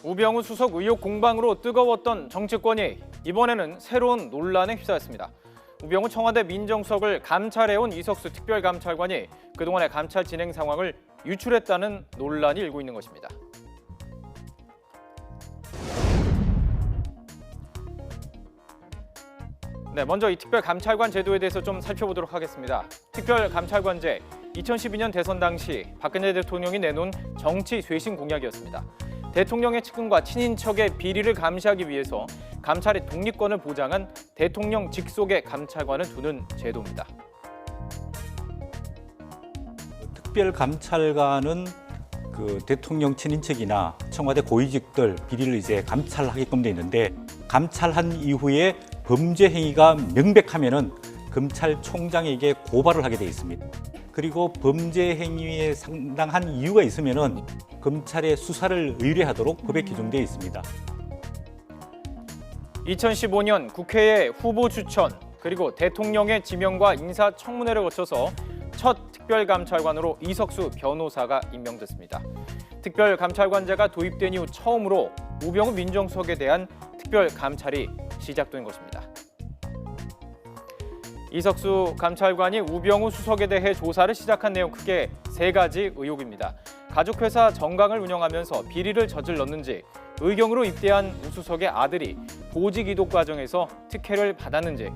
우병우 수석 의혹 공방으로 뜨거웠던 정치권이 이번에는 새로운 논란에 휩싸였습니다. 우병우 청와대 민정수석을 감찰해온 이석수 특별감찰관이 그동안의 감찰 진행 상황을 유출했다는 논란이 일고 있는 것입니다. 네, 먼저 이 특별감찰관 제도에 대해서 좀 살펴보도록 하겠습니다. 특별감찰관제, 2012년 대선 당시 박근혜 대통령이 내놓은 정치 쇄신 공약이었습니다. 대통령의 측근과 친인척의 비리를 감시하기 위해서 감찰의 독립권을 보장한 대통령 직속의 감찰관을 두는 제도입니다. 특별감찰관은 대통령 친인척이나 청와대 고위직들 비리를 이제 감찰하게끔 돼 있는데, 감찰한 이후에 범죄 행위가 명백하면은 검찰총장에게 고발을 하게 돼 있습니다. 그리고 범죄 행위에 상당한 이유가 있으면은 검찰에 수사를 의뢰하도록 법에 규정되어 있습니다. 2015년 국회의 후보 추천 그리고 대통령의 지명과 인사청문회를 거쳐서 첫 특별감찰관으로 이석수 변호사가 임명됐습니다. 특별감찰관제가 도입된 이후 처음으로 우병우 민정수석에 대한 특별감찰이 시작된 것입니다. 이석수 감찰관이 우병우 수석에 대해 조사를 시작한 내용 크게 세 가지 의혹입니다. 가족회사 정강을 운영하면서 비리를 저질렀는지, 의경으로 입대한 우 수석의 아들이 보직 이독 과정에서 특혜를 받았는지,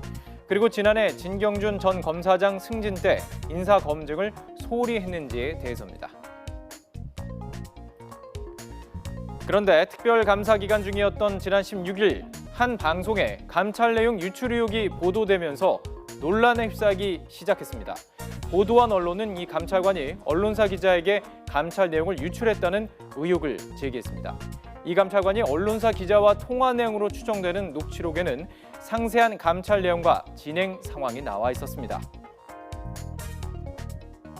그리고 지난해 진경준 전 검사장 승진 때 인사 검증을 소홀히 했는지에 대해서입니다. 그런데 특별감사 기간 중이었던 지난 16일 한 방송에 감찰 내용 유출 의혹이 보도되면서 논란에 휩싸이기 시작했습니다. 보도한 언론은 이 감찰관이 언론사 기자에게 감찰 내용을 유출했다는 의혹을 제기했습니다. 이 감찰관이 언론사 기자와 통화 내용으로 추정되는 녹취록에는 상세한 감찰 내용과 진행 상황이 나와 있었습니다.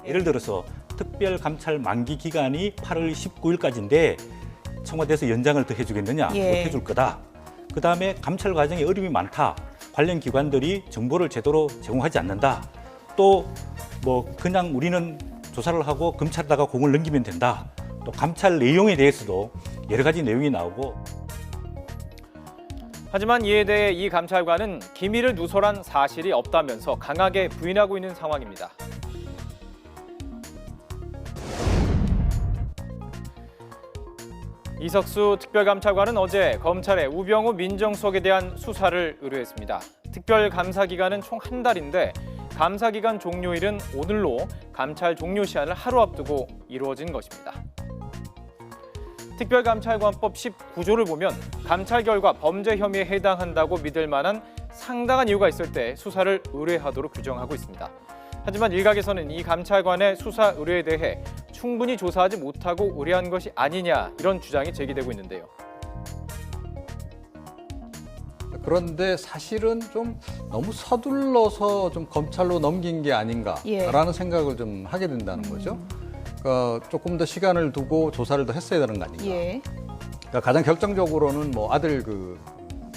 예를 들어서 특별감찰 만기 기간이 8월 19일까지인데 청와대에서 연장을 더 해주겠느냐? 못 해줄 거다. 그다음에 감찰 과정에 어려움이 많다. 관련 기관들이 정보를 제대로 제공하지 않는다. 또 그냥 우리는 조사를 하고 검찰에다가 공을 넘기면 된다. 또 감찰 내용에 대해서도 여러 가지 내용이 나오고. 하지만 이에 대해 이 감찰관은 기밀을 누설한 사실이 없다면서 강하게 부인하고 있는 상황입니다. 이석수 특별감찰관은 어제 검찰에 우병우 민정수석에 대한 수사를 의뢰했습니다. 특별감사 기간은 총 한 달인데 감사 기간 종료일은 오늘로 감찰 종료 시한을 하루 앞두고 이루어진 것입니다. 특별감찰관법 19조를 보면 감찰 결과 범죄 혐의에 해당한다고 믿을 만한 상당한 이유가 있을 때 수사를 의뢰하도록 규정하고 있습니다. 하지만 일각에서는 이 감찰관의 수사 의뢰에 대해 충분히 조사하지 못하고 의뢰한 것이 아니냐, 이런 주장이 제기되고 있는데요. 그런데 사실은 좀 너무 서둘러서 좀 검찰로 넘긴 게 아닌가라는 생각을 좀 하게 된다는 거죠. 그러니까 조금 더 시간을 두고 조사를 더 했어야 되는 거 아닌가. 그러니까 가장 결정적으로는 아들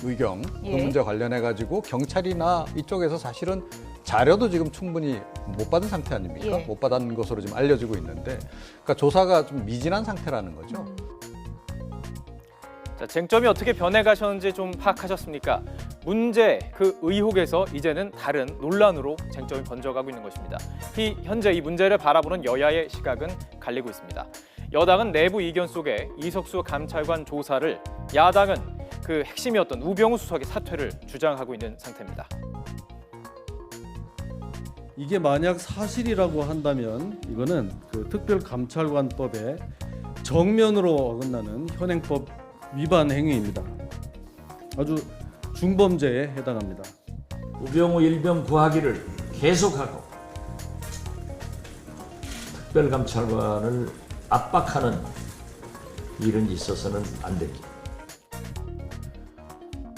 의경 그 문제 관련해 가지고 경찰이나 이쪽에서 사실은 자료도 지금 충분히 못 받은 상태 아닙니까? 못 받은 것으로 지금 알려지고 있는데, 그러니까 조사가 좀 미진한 상태라는 거죠. 자, 쟁점이 어떻게 변해가셨는지 좀 파악하셨습니까? 문제, 그 의혹에서 이제는 다른 논란으로 쟁점이 번져가고 있는 것입니다. 현재 이 문제를 바라보는 여야의 시각은 갈리고 있습니다. 여당은 내부 이견 속에 이석수 감찰관 조사를, 야당은 그 핵심이었던 우병우 수석의 사퇴를 주장하고 있는 상태입니다. 이게 만약 사실이라고 한다면 이거는 그 특별감찰관법에 정면으로 어긋나는 현행법 위반 행위입니다. 아주 중범죄에 해당합니다. 우병우 일병 구하기를 계속하고 특별감찰관을 압박하는 일은 있어서는 안 됩니다.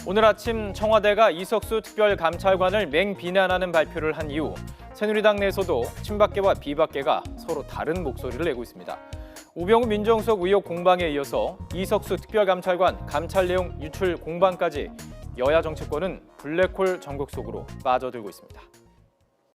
오늘 아침 청와대가 이석수 특별감찰관을 맹비난하는 발표를 한 이후 새누리당 내에서도 친박계와 비박계가 서로 다른 목소리를 내고 있습니다. 우병우 민정수석 의혹 공방에 이어서 이석수 특별감찰관 감찰 내용 유출 공방까지 여야 정치권은 블랙홀 전국 속으로 빠져들고 있습니다.